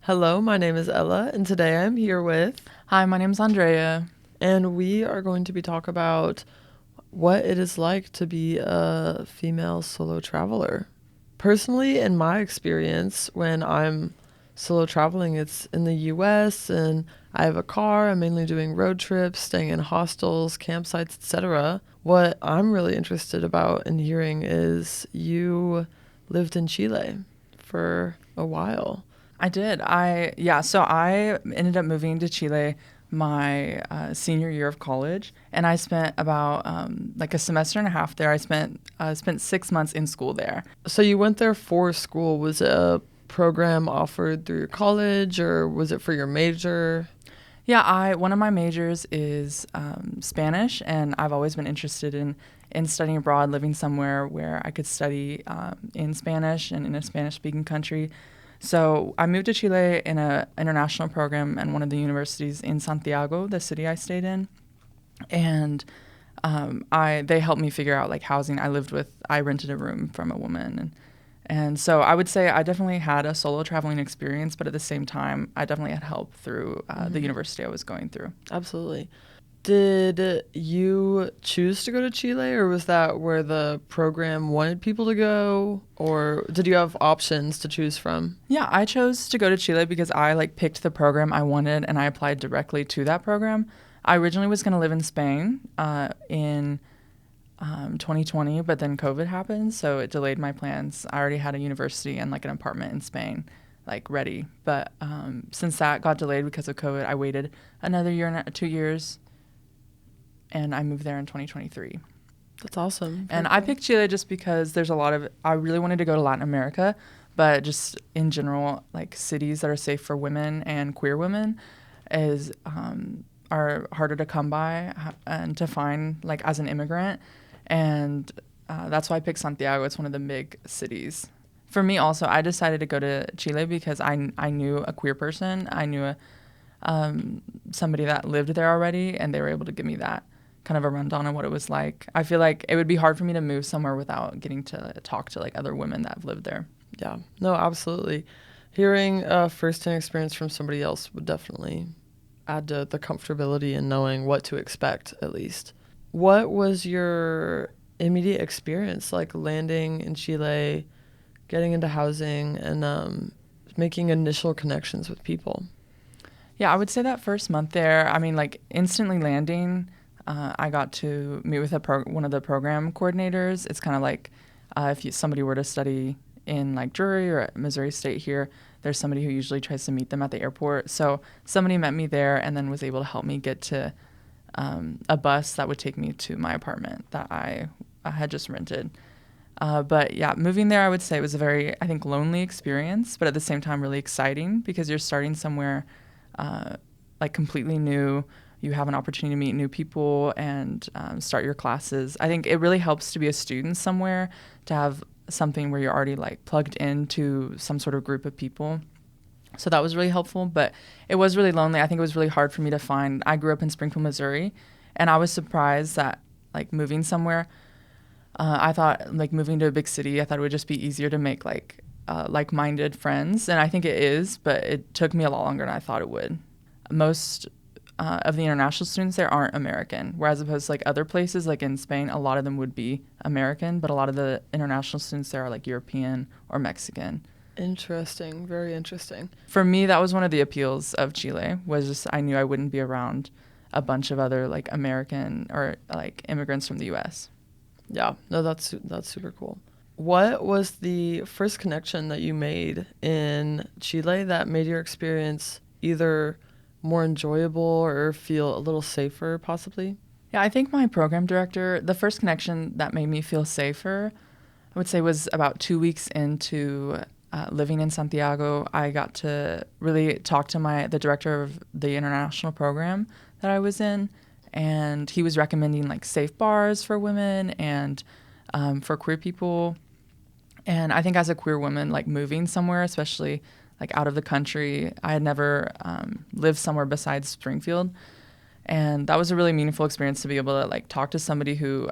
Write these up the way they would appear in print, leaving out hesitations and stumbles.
Hello, my name is Ella, and today I'm here with, Hi, my name's Andrea. and we are going to be talk about what it is like to be a female solo traveler. Personally, in my experience, when I'm solo traveling, it's in the US and I have a car. I'm mainly doing road trips, staying in hostels, campsites, etc. What I'm really interested about in hearing is you lived in Chile for a while. I did. So I ended up moving to Chile my senior year of college, and I spent about like a semester and a half there. I spent 6 months in school there. So you went there for school. Was it a program offered through your college or was it for your major? Yeah, I one of my majors is Spanish, and I've always been interested in studying abroad, living somewhere where I could study in Spanish and in a Spanish-speaking country. So I moved to Chile in an international program and one of the universities in Santiago, the city I stayed in, and I they helped me figure out like housing. I rented a room from a woman, and so I would say I definitely had a solo traveling experience, but at the same time, I definitely had help through the university I was going through. Absolutely. Did you choose to go to Chile or was that where the program wanted people to go or did you have options to choose from? Yeah, I chose to go to Chile because I like picked the program I wanted and I applied directly to that program. I originally was going to live in Spain in 2020, but then COVID happened, so it delayed my plans. I already had a university and like an apartment in Spain, like ready. But since that got delayed because of COVID, I waited another year and 2 years, and I moved there in 2023. That's awesome. And Very I cool. picked Chile just because I really wanted to go to Latin America, but just in general, like cities that are safe for women and queer women is are harder to come by and to find like as an immigrant. And that's why I picked Santiago. It's one of the big cities. For me also, I decided to go to Chile because I knew a queer person. I knew somebody that lived there already, and they were able to give me that kind of a rundown on what it was like. I feel like it would be hard for me to move somewhere without getting to talk to like other women that have lived there. Yeah. No, absolutely. Hearing a first-hand experience from somebody else would definitely add to the comfortability and knowing what to expect at least. What was your immediate experience like landing in Chile, getting into housing, and making initial connections with people? Yeah, I would say that first month there, I mean, like instantly landing, I got to meet with one of the program coordinators. It's kind of like if somebody were to study in like Drury or at Missouri State here, there's somebody who usually tries to meet them at the airport. So somebody met me there and then was able to help me get to a bus that would take me to my apartment that I had just rented. But yeah, moving there, I would say it was a very, I think, lonely experience, but at the same time, really exciting because you're starting somewhere like completely new. You have an opportunity to meet new people and start your classes. I think it really helps to be a student somewhere, to have something where you're already like plugged into some sort of group of people. So that was really helpful, but it was really lonely. I think it was really hard for me to find. I grew up in Springfield, Missouri, and I was surprised that like moving somewhere, I thought like moving to a big city, I thought it would just be easier to make like-minded friends, and I think it is, but it took me a lot longer than I thought it would. Most of the international students there aren't American, whereas opposed to like other places, like in Spain, a lot of them would be American, but a lot of the international students there are like European or Mexican. Interesting. Very interesting. For me, that was one of the appeals of Chile, was just I knew I wouldn't be around a bunch of other like American or like immigrants from the US. Yeah. No, that's super cool. What was the first connection that you made in Chile that made your experience either more enjoyable or feel a little safer, possibly? Yeah, I think my program director, the first connection that made me feel safer, I would say was about 2 weeks into living in Santiago. I got to really talk to the director of the international program that I was in, and he was recommending like safe bars for women and for queer people. And I think as a queer woman, like moving somewhere, especially like out of the country, I had never lived somewhere besides Springfield. And that was a really meaningful experience to be able to like talk to somebody who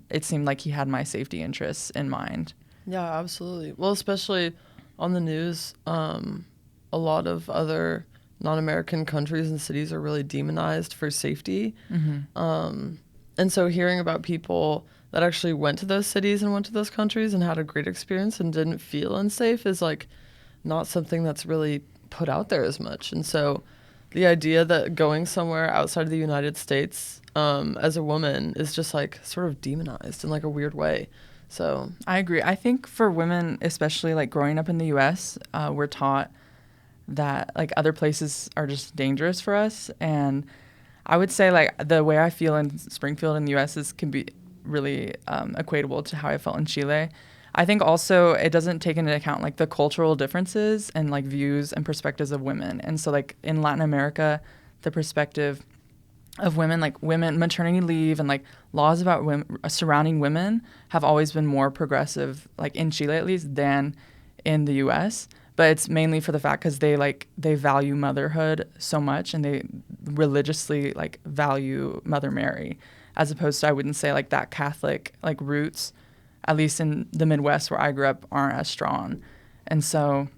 it seemed like he had my safety interests in mind. Yeah, absolutely. Well, especially on the news, a a lot of other non-American countries and cities are really demonized for safety. And so hearing about people that actually went to those cities and went to those countries and had a great experience and didn't feel unsafe is like not something that's really put out there as much. And so the idea that going somewhere outside of the United States as a woman is just like sort of demonized in like a weird way. So I agree. I think for women, especially like growing up in the U.S., we're taught that like other places are just dangerous for us. And I would say like the way I feel in Springfield in the U.S. can be really equatable to how I felt in Chile. I think also it doesn't take into account like the cultural differences and like views and perspectives of women. And so like in Latin America, the perspective of women, like women maternity leave and like laws about women surrounding women have always been more progressive, like in Chile at least, than in the U.S. But it's mainly for the fact because they value motherhood so much and they religiously like value Mother Mary, as opposed to I wouldn't say like that Catholic like roots, at least in the Midwest where I grew up, aren't as strong. And so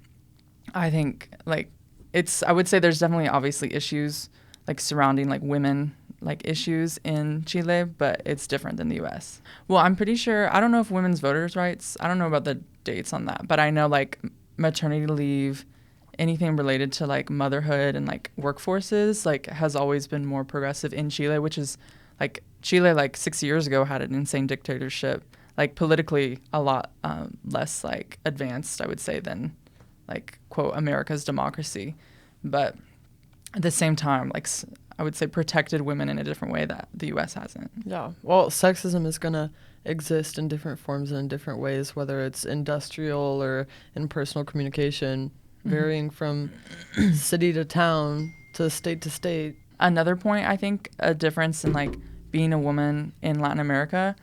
I think like I would say there's definitely obviously issues like surrounding like women like issues in Chile, but it's different than the U.S. Well, I'm pretty sure, I don't know if women's voters' rights, I don't know about the dates on that, but I know like maternity leave, anything related to like motherhood and like workforces like has always been more progressive in Chile, which is like Chile like 6 years ago had an insane dictatorship, like politically a lot less like advanced, I would say, than like quote America's democracy. But at the same time, like I would say protected women in a different way that the U.S. hasn't. yeah, well, sexism is going to exist in different forms and in different ways, whether it's industrial or in personal communication, varying from city to town to state. Another point, I think, a difference in like being a woman in Latin America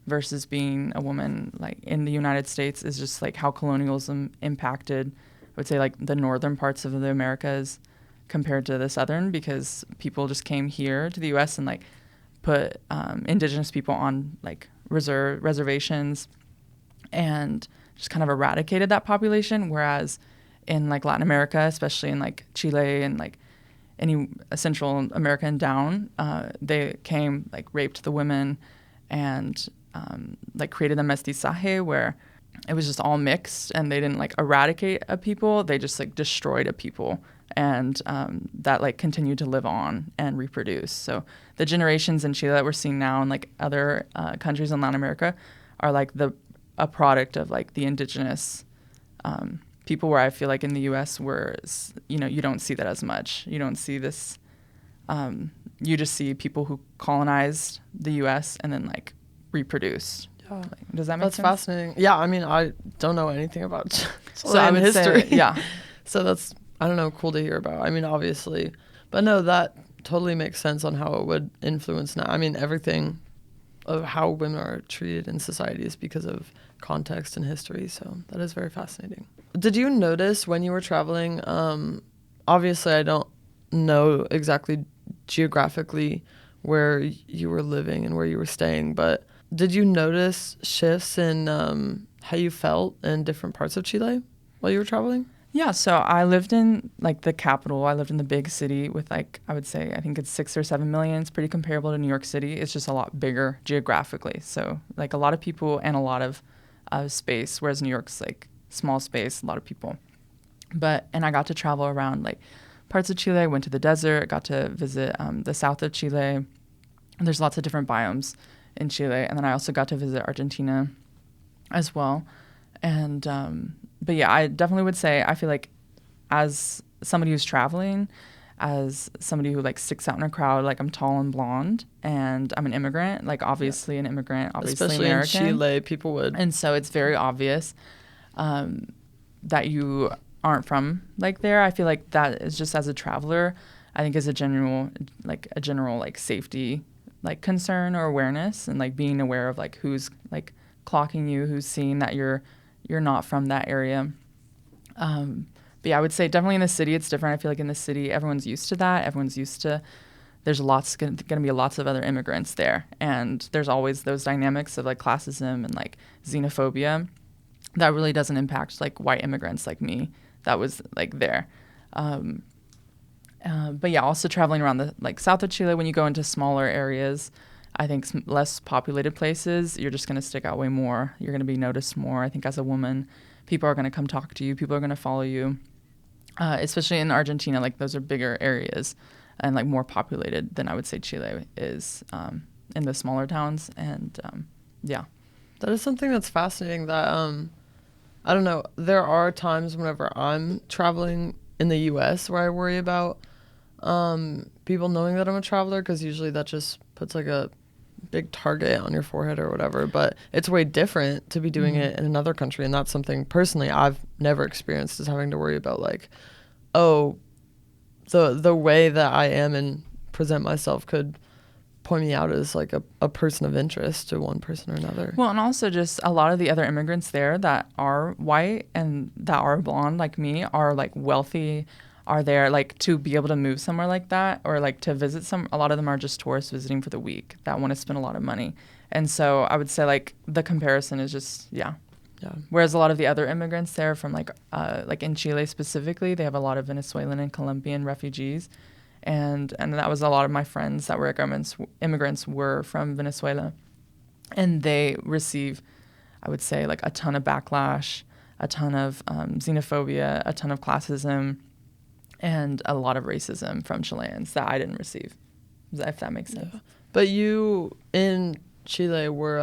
versus being a woman like in the United States is just like how colonialism impacted, I would say, like the northern parts of the Americas compared to the southern, because people just came here to the U.S. and like put indigenous people on like reservations and just kind of eradicated that population. Whereas in like Latin America, especially in like Chile and like any Central America and down, they came, like raped the women and like created a mestizaje where it was just all mixed, and they didn't like eradicate a people, they just like destroyed a people. And that like continued to live on and reproduce. So the generations in Chile that we're seeing now and like other countries in Latin America are like a product of like the indigenous people, where I feel like in the U.S. where you don't see that as much. You don't see this. You just see people who colonized the U.S. and then like reproduced. Yeah. Like, does that make sense? That's fascinating. Yeah, I mean, I don't know anything about so I would history. Say, yeah. So that's, I don't know, cool to hear about. I mean, obviously, but no, that totally makes sense on how it would influence now. I mean, everything of how women are treated in society is because of context and history. So that is very fascinating. Did you notice when you were traveling, obviously I don't know exactly geographically where you were living and where you were staying, but did you notice shifts in how you felt in different parts of Chile while you were traveling? Yeah, so I lived in like the capital. I lived in the big city with like, I would say, I think it's 6 or 7 million. It's pretty comparable to New York City. It's just a lot bigger geographically. So like a lot of people and a lot of space, whereas New York's like small space, a lot of people. And I got to travel around like parts of Chile. I went to the desert, got to visit the south of Chile. And there's lots of different biomes in Chile. And then I also got to visit Argentina as well. And but yeah, I definitely would say I feel like as somebody who's traveling, as somebody who like sticks out in a crowd, like I'm tall and blonde and I'm an immigrant, like obviously an immigrant, obviously especially American. In Chile, people would. And so it's very obvious that you aren't from like there. I feel like that is just as a traveler, I think is a general like safety like concern or awareness, and like being aware of like who's like clocking you, who's seeing that you're not from that area. But yeah, I would say definitely in the city it's different. I feel like in the city everyone's used to that. There's going to be lots of other immigrants there, and there's always those dynamics of like classism and like xenophobia that really doesn't impact like white immigrants like me that was like there. But yeah, also traveling around the like south of Chile, when you go into smaller areas, I think less populated places, you're just going to stick out way more. You're going to be noticed more. I think as a woman, people are going to come talk to you. People are going to follow you, especially in Argentina. Like those are bigger areas and like more populated than I would say Chile is in the smaller towns. And yeah. That is something that's fascinating that, I don't know, there are times whenever I'm traveling in the US where I worry about people knowing that I'm a traveler, because usually that just puts like a big target on your forehead or whatever. But it's way different to be doing it in another country, and that's something personally I've never experienced, is having to worry about like, oh, the way that I am and present myself could point me out as like a person of interest to one person or another. Well, and also just a lot of the other immigrants there that are white and that are blonde like me are like wealthy, are there like to be able to move somewhere like that, or like to visit a lot of them are just tourists visiting for the week that want to spend a lot of money. And so I would say like the comparison is just, yeah. Whereas a lot of the other immigrants there from like in Chile specifically, they have a lot of Venezuelan and Colombian refugees. And that was a lot of my friends that were immigrants were from Venezuela. And they receive, I would say, like a ton of backlash, a ton of xenophobia, a ton of classism, and a lot of racism from Chileans that I didn't receive, if that makes sense. Yeah. But you in Chile were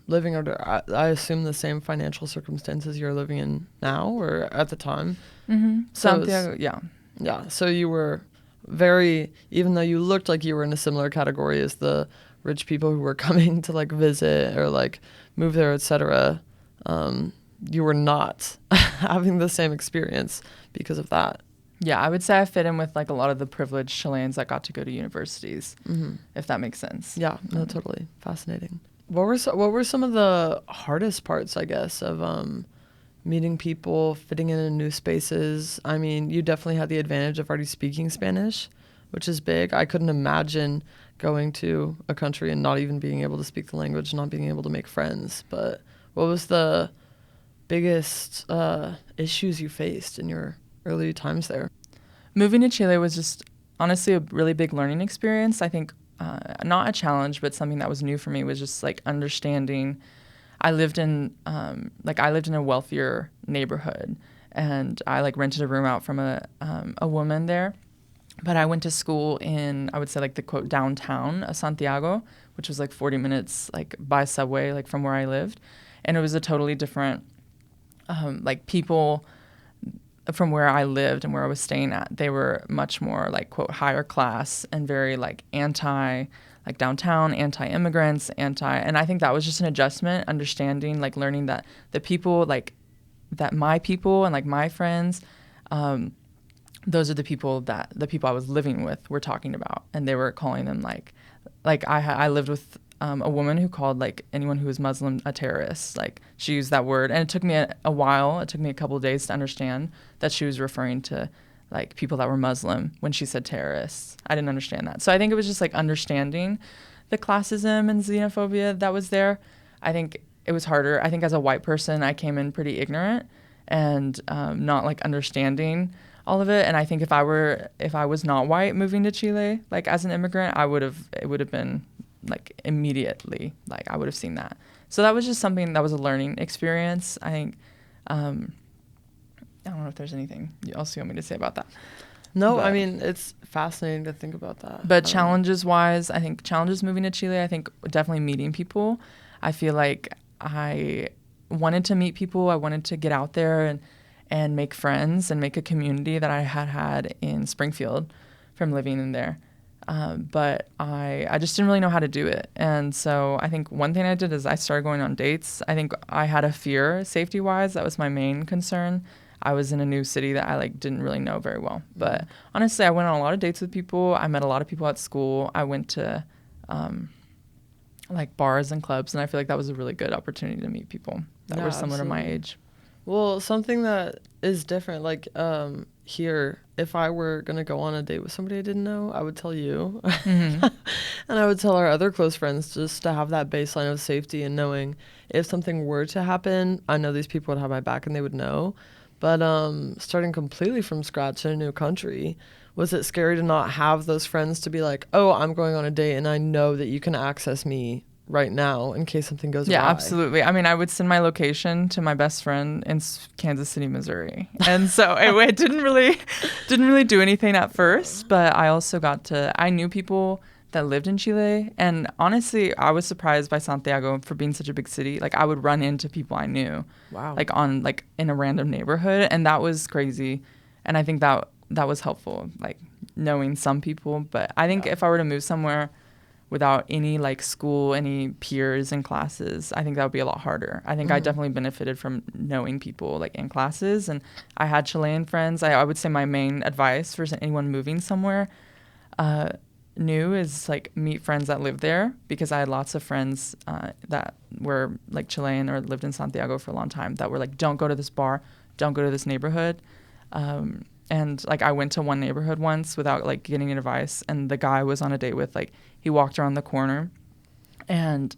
living under, I assume, the same financial circumstances you're living in now or at the time? Mm-hmm. So Santiago, yeah. Yeah, so you were very, even though you looked like you were in a similar category as the rich people who were coming to like visit or like move there, etc., you were not having the same experience because of that. Yeah, I would say I fit in with like a lot of the privileged Chileans that got to go to universities, if that makes sense. Yeah, no, totally. Fascinating. What were some of the hardest parts, I guess, of meeting people, fitting in new spaces? I mean, you definitely had the advantage of already speaking Spanish, which is big. I couldn't imagine going to a country and not even being able to speak the language, not being able to make friends. But what was the biggest issues you faced in your early times there? Moving to Chile was just honestly a really big learning experience. I think not a challenge, but something that was new for me was just like understanding. I lived in a wealthier neighborhood, and I like rented a room out from a woman there. But I went to school in, I would say, like the quote downtown of Santiago, which was like 40 minutes like by subway like from where I lived, and it was a totally different like people from where I lived and where I was staying at. They were much more like quote higher class and very like anti like downtown, anti-immigrants, and I think that was just an adjustment, understanding, like learning that the people like that my people and like my friends, those are the people I was living with were talking about, and they were calling them like I lived with a woman who called like anyone who was Muslim a terrorist. Like she used that word, and it took me a while. It took me a couple of days to understand that she was referring to like people that were Muslim when she said terrorists. I didn't understand that. So I think it was just like understanding the classism and xenophobia that was there. I think it was harder. I think as a white person, I came in pretty ignorant and not like understanding all of it. And I think if I was not white moving to Chile, like as an immigrant, it would have been like immediately, like I would have seen that. So that was just something that was a learning experience. I think, I don't know if there's anything else you want me to say about that. No, I mean, it's fascinating to think about that. But challenges wise, I think challenges moving to Chile, I think definitely meeting people. I feel like I wanted to meet people. I wanted to get out there and make friends and make a community that I had in Springfield from living in there. But I just didn't really know how to do it. And so I think one thing I did is I started going on dates. I think I had a fear safety-wise. That was my main concern. I was in a new city that I like didn't really know very well. But honestly, I went on a lot of dates with people. I met a lot of people at school. I went to like bars and clubs, and I feel like that was a really good opportunity to meet people that were similar to my age. Well, something that is different, like here, if I were going to go on a date with somebody I didn't know, I would tell you. And I would tell our other close friends, just to have that baseline of safety and knowing if something were to happen, I know these people would have my back and they would know. But starting completely from scratch in a new country, was it scary to not have those friends to be like, oh, I'm going on a date and I know that you can access me right now in case something goes Yeah, awry? absolutely. I mean, I would send my location to my best friend in Kansas City, Missouri, and so it didn't really do anything at first. But I also I knew people that lived in Chile, and honestly, I was surprised by Santiago for being such a big city. Like I would run into people I knew, Wow. like in a random neighborhood, and that was crazy. And I think that was helpful, like knowing some people. But I think if I were to move somewhere without any like school, any peers and classes, I think that would be a lot harder. I think I definitely benefited from knowing people like in classes, and I had Chilean friends. I would say my main advice for anyone moving somewhere new is like meet friends that live there, because I had lots of friends that were like Chilean or lived in Santiago for a long time that were like, don't go to this bar, don't go to this neighborhood. And like I went to one neighborhood once without like getting advice, and the guy was on a date with, like, he walked around the corner and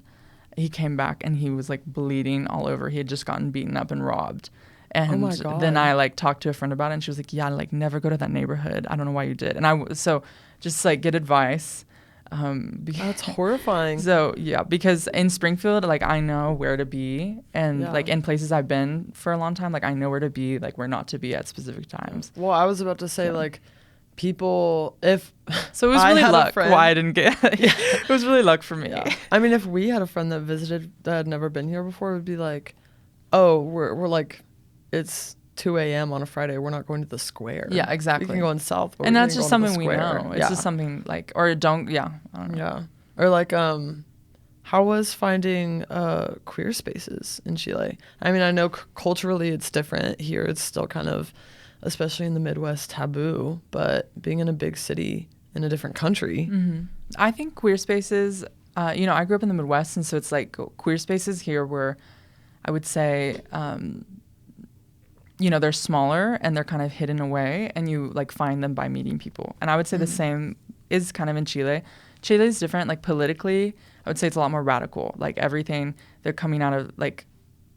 he came back and he was like bleeding all over. He had just gotten beaten up and robbed. Oh And my God. then I like talked to a friend about it, and she was like, yeah, like never go to that neighborhood. I don't know why you did. And so just like get advice. That's horrifying. So yeah, because in Springfield, like I know where to be, and like in places I've been for a long time, like I know where to be, like where not to be at specific times. Well, I was about to say, like, people, if So it was I really had a luck friend- why I didn't get it was really luck for me. Yeah. I mean, if we had a friend that visited that had never been here before, it would be like, oh, we're like, it's 2 a.m. on a Friday. We're not going to the square. Yeah, exactly. We can go in South, but And we that's can just go into the something we square. know. It's just something like, or don't, I don't know. Yeah. Or like, how was finding queer spaces in Chile? I mean, I know culturally it's different here. It's still kind of, especially in the Midwest, taboo. But being in a big city in a different country, I think queer spaces, I grew up in the Midwest, and so it's like queer spaces here were, I would say, they're smaller and they're kind of hidden away, and you like find them by meeting people. And I would say the same is kind of in Chile. Chile is different, like politically, I would say it's a lot more radical. Like everything, they're coming out of like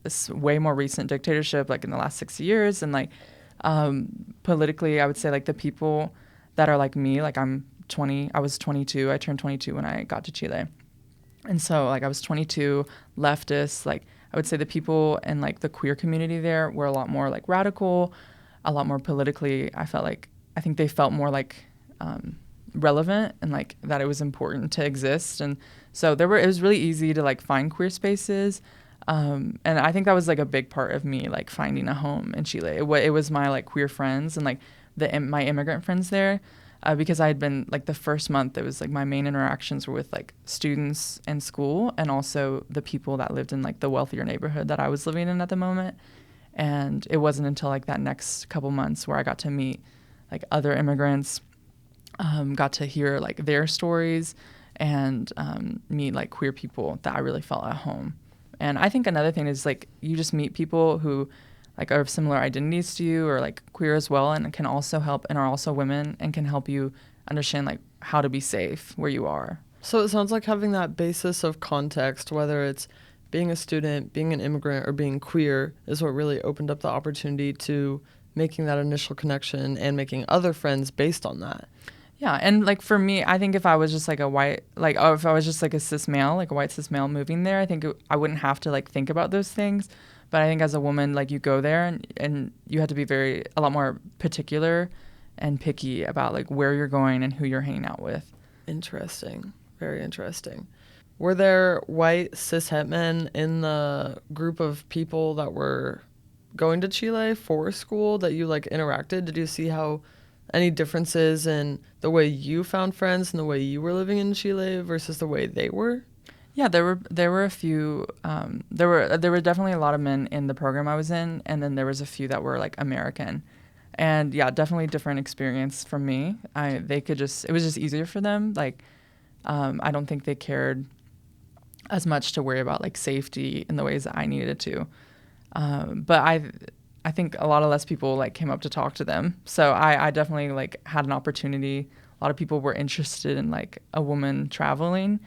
this way more recent dictatorship, like in the last 60 years. And like politically, I would say like the people that are like me, like I was 22, I turned 22 when I got to Chile. And so like I was 22, leftist, like I would say the people in like the queer community there were a lot more like radical, a lot more politically. I think they felt more like relevant, and like that it was important to exist. And so it was really easy to like find queer spaces. And I think that was like a big part of me like finding a home in Chile. It was my like queer friends and like my immigrant friends there. Because I had been like the first month, it was like my main interactions were with like students in school, and also the people that lived in like the wealthier neighborhood that I was living in at the moment. And it wasn't until like that next couple months where I got to meet like other immigrants, got to hear like their stories, and meet like queer people that I really felt at home. And I think another thing is like you just meet people who like are of similar identities to you, or like queer as well, and can also help, and are also women, and can help you understand like how to be safe where you are. So it sounds like having that basis of context, whether it's being a student, being an immigrant, or being queer, is what really opened up the opportunity to making that initial connection and making other friends based on that. Yeah, and like for me, I think if I was just like if I was just like a cis male, like a white cis male moving there, I think I wouldn't have to like think about those things. But I think as a woman, like you go there and you have to be a lot more particular and picky about like where you're going and who you're hanging out with. Interesting. Very interesting. Were there white cis het men in the group of people that were going to Chile for school that you like interacted? Did you see how any differences in the way you found friends and the way you were living in Chile versus the way they were? Yeah, there were a few. There were definitely a lot of men in the program I was in, and then there was a few that were like American, and yeah, definitely different experience from me. It was just easier for them. Like, I don't think they cared as much to worry about like safety in the ways that I needed it to. But I think a lot of less people like came up to talk to them. So I definitely like had an opportunity. A lot of people were interested in like a woman traveling.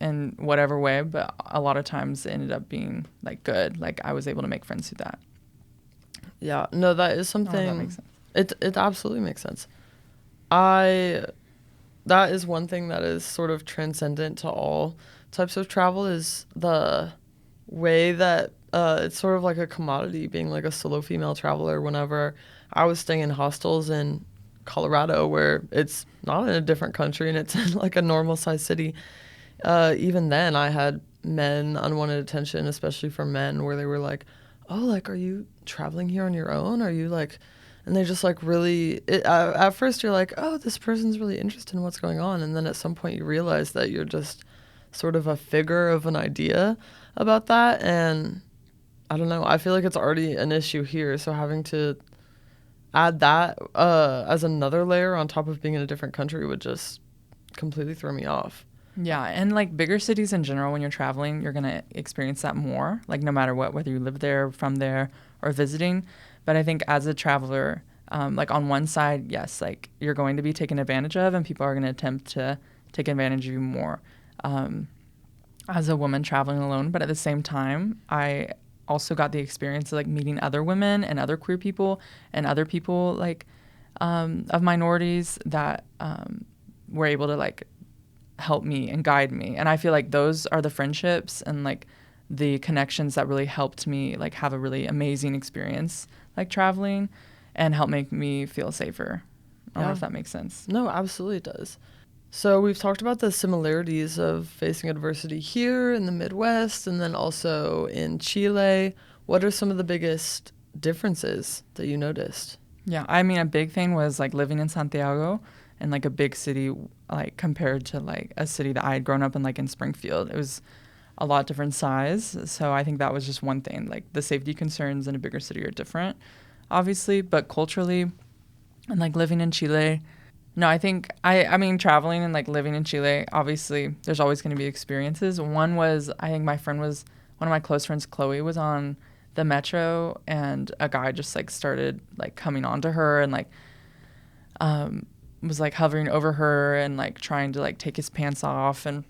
In whatever way, but a lot of times it ended up being like good. Like I was able to make friends through that. Yeah, no, that is Oh, that makes something. sense. It absolutely makes sense. I That is one thing that is sort of transcendent to all types of travel is the way that it's sort of like a commodity being like a solo female traveler. Whenever I was staying in hostels in Colorado, where it's not in a different country and it's in like a normal sized city, even then I had men unwanted attention, especially from men, where they were like, "Oh, like, are you traveling here on your own? Are you like?" And they just like really. At first, you're like, "Oh, this person's really interested in what's going on," and then at some point, you realize that you're just sort of a figure of an idea about that, and I don't know. I feel like it's already an issue here, so having to add that as another layer on top of being in a different country would just completely throw me off. Yeah, and like bigger cities in general, when you're traveling, you're gonna experience that more. Like no matter what, whether you live there, from there, or visiting. But I think as a traveler, like on one side, yes, like you're going to be taken advantage of, and people are gonna attempt to take advantage of you more. Um, as a woman traveling alone, but at the same time, I also got the experience of like meeting other women and other queer people and other people like of minorities that were able to like help me and guide me. And I feel like those are the friendships and like the connections that really helped me like have a really amazing experience like traveling and help make me feel safer. I don't know Yeah. if that makes sense. No, absolutely it does. So we've talked about the similarities of facing adversity here in the Midwest and then also in Chile. What are some of the biggest differences that you noticed? Yeah, I mean, a big thing was like living in Santiago and like a big city, like compared to like a city that I had grown up in, like in Springfield. It was a lot different size. So I think that was just one thing. Like the safety concerns in a bigger city are different, obviously, but culturally and like living in Chile. No, I think I mean traveling and like living in Chile, obviously there's always going to be experiences. One was I think my friend was one of my close friends, Chloe, was on the metro and a guy just like started like coming on to her and like was like hovering over her and like trying to like take his pants off and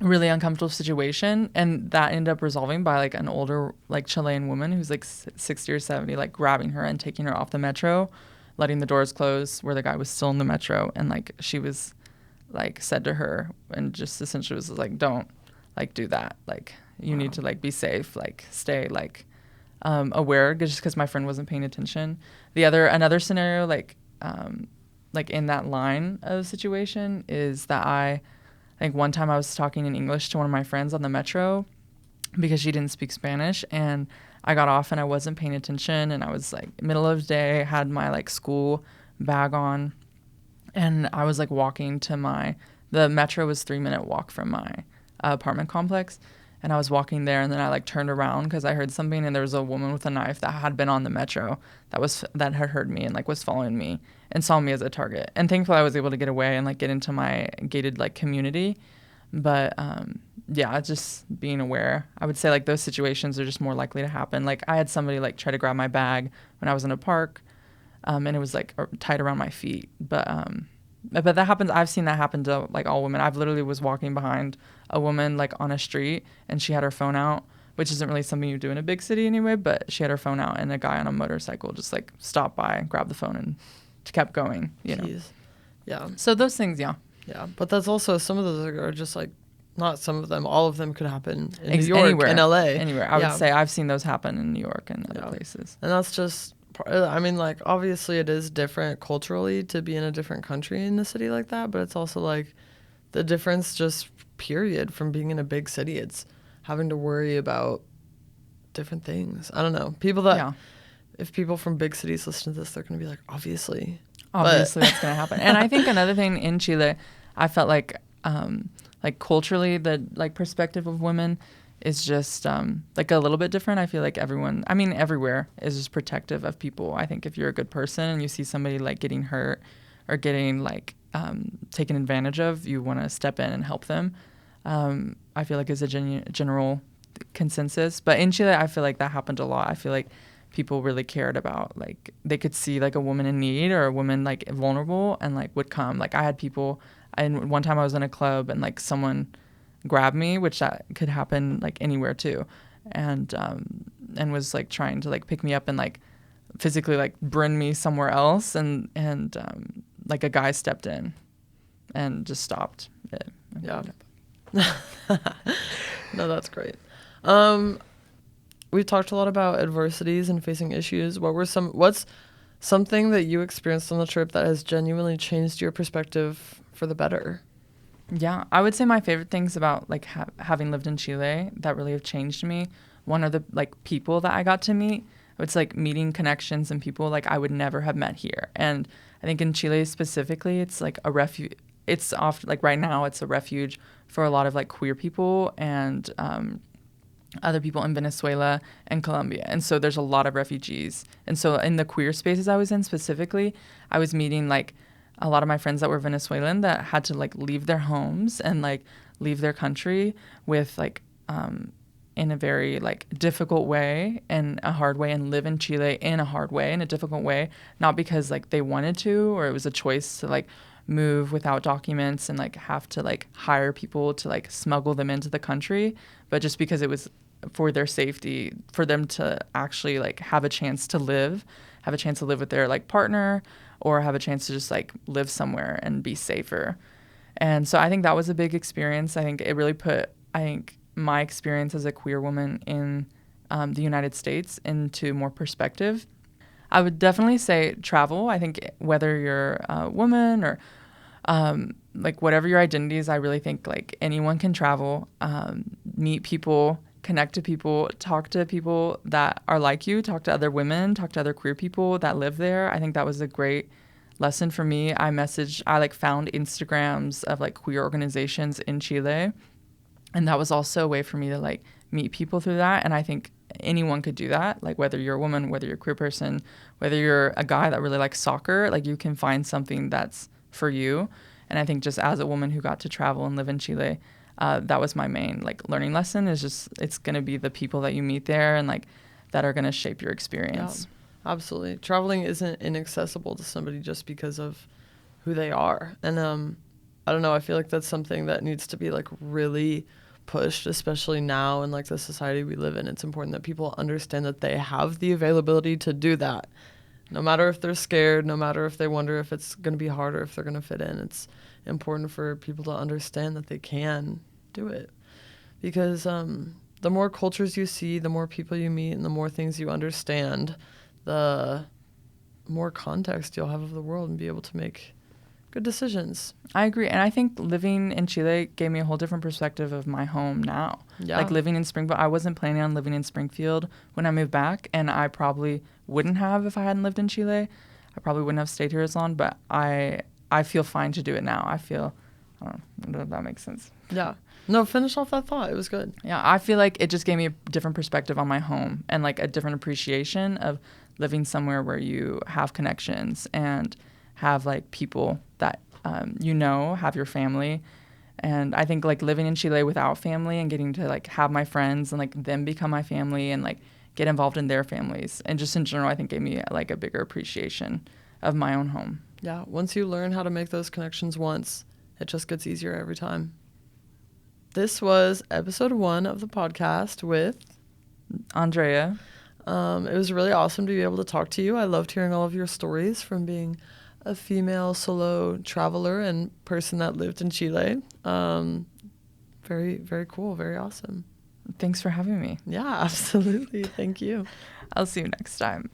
really uncomfortable situation, and that ended up resolving by like an older like Chilean woman who's like 60 or 70 like grabbing her and taking her off the metro, letting the doors close where the guy was still in the metro, and like she was like said to her and just essentially was like, don't like do that, like you need Wow. to like be safe, like stay like aware, just because my friend wasn't paying attention. Another scenario like in that line of situation is that I think one time I was talking in English to one of my friends on the metro because she didn't speak Spanish, and I got off and I wasn't paying attention, and I was like middle of the day, had my like school bag on, and I was like walking to the metro was 3-minute walk from my apartment complex, and I was walking there, and then I like turned around because I heard something, and there was a woman with a knife that had been on the metro that had heard me and like was following me and saw me as a target. And thankfully I was able to get away and like get into my gated like community. But yeah, just being aware. I would say like those situations are just more likely to happen. Like I had somebody like try to grab my bag when I was in a park, and it was like tied around my feet. But that happens. I've seen that happen to like all women. I've literally was walking behind a woman like on a street, and she had her phone out, which isn't really something you do in a big city anyway. But she had her phone out, and a guy on a motorcycle just like stopped by, grabbed the phone, and kept going. You know. Jeez. Yeah. So those things, yeah. Yeah. But that's also, some of those are just like, not some of them, all of them could happen in New York, Anywhere, in LA. anywhere. I Yeah. would say I've seen those happen in New York and other Yeah. places. And that's just, I mean, like, obviously it is different culturally to be in a different country in a city like that, but it's also like the difference just period from being in a big city. It's having to worry about different things. I don't know. Yeah. If people from big cities listen to this, they're going to be like, obviously. Obviously, that's going to happen. And I think another thing in Chile, I felt like culturally, the like perspective of women is just like a little bit different. I feel like everywhere is just protective of people. I think if you're a good person and you see somebody like getting hurt or getting like taken advantage of, you want to step in and help them. I feel like is a general consensus. But in Chile, I feel like that happened a lot. I feel like people really cared about, like, they could see like a woman in need or a woman like vulnerable and like would come. Like I had people, and one time I was in a club and like someone grabbed me, which that could happen like anywhere too, and was like trying to like pick me up and like physically like bring me somewhere else, and like a guy stepped in and just stopped it. Yeah. No, that's great. We've talked a lot about adversities and facing issues. What's something that you experienced on the trip that has genuinely changed your perspective for the better? Yeah, I would say my favorite things about like having lived in Chile that really have changed me. One are the like people that I got to meet. It's like meeting connections and people like I would never have met here. And I think in Chile specifically, it's like a refuge. It's often like right now, it's a refuge for a lot of like queer people and other people in Venezuela and Colombia. And so there's a lot of refugees. And so in the queer spaces I was in specifically, I was meeting like a lot of my friends that were Venezuelan that had to like leave their homes and like leave their country with like in a very like difficult way and a hard way, and live in Chile in a hard way, in a difficult way, not because like they wanted to or it was a choice to like move without documents and like have to like hire people to like smuggle them into the country, but just because it was for their safety, for them to actually like have a chance to live with their like partner, or have a chance to just like live somewhere and be safer. And so I think that was a big experience. I think it really put, my experience as a queer woman in the United States into more perspective. I would definitely say travel. I think whether you're a woman or like whatever your identity is, I really think like anyone can travel, meet people, connect to people, talk to people that are like you, talk to other women, talk to other queer people that live there. I think that was a great lesson for me. I like found Instagrams of like queer organizations in Chile. And that was also a way for me to like meet people through that. And I think anyone could do that. Like whether you're a woman, whether you're a queer person, whether you're a guy that really likes soccer, like you can find something that's for you. And I think just as a woman who got to travel and live in Chile, that was my main like learning lesson, is just it's going to be the people that you meet there and like that are going to shape your experience. Yeah, absolutely. Traveling isn't inaccessible to somebody just because of who they are. And I don't know, I feel like that's something that needs to be like really pushed, especially now in like the society we live in. It's important that people understand that they have the availability to do that. No matter if they're scared, no matter if they wonder if it's going to be hard or if they're going to fit in, it's important for people to understand that they can do it. Because the more cultures you see, the more people you meet, and the more things you understand, the more context you'll have of the world and be able to make good decisions. I agree. And I think living in Chile gave me a whole different perspective of my home now. Yeah. Like living in Springfield, I wasn't planning on living in Springfield when I moved back, and I probably wouldn't have if I hadn't lived in Chile. I probably wouldn't have stayed here as long, but I feel fine to do it now. I don't know if that makes sense. Yeah. No, finish off that thought. It was good. Yeah, I feel like it just gave me a different perspective on my home and like a different appreciation of living somewhere where you have connections and have like people that have your family. And I think like living in Chile without family and getting to like have my friends and like them become my family and like get involved in their families, and just in general I think gave me like a bigger appreciation of my own home. Yeah, once you learn how to make those connections once, it just gets easier every time. This was episode 1 of the podcast with Andrea. It was really awesome to be able to talk to you. I loved hearing all of your stories from being a female solo traveler and person that lived in Chile. Very, very cool. Very awesome. Thanks for having me. Yeah, absolutely. Thank you. I'll see you next time.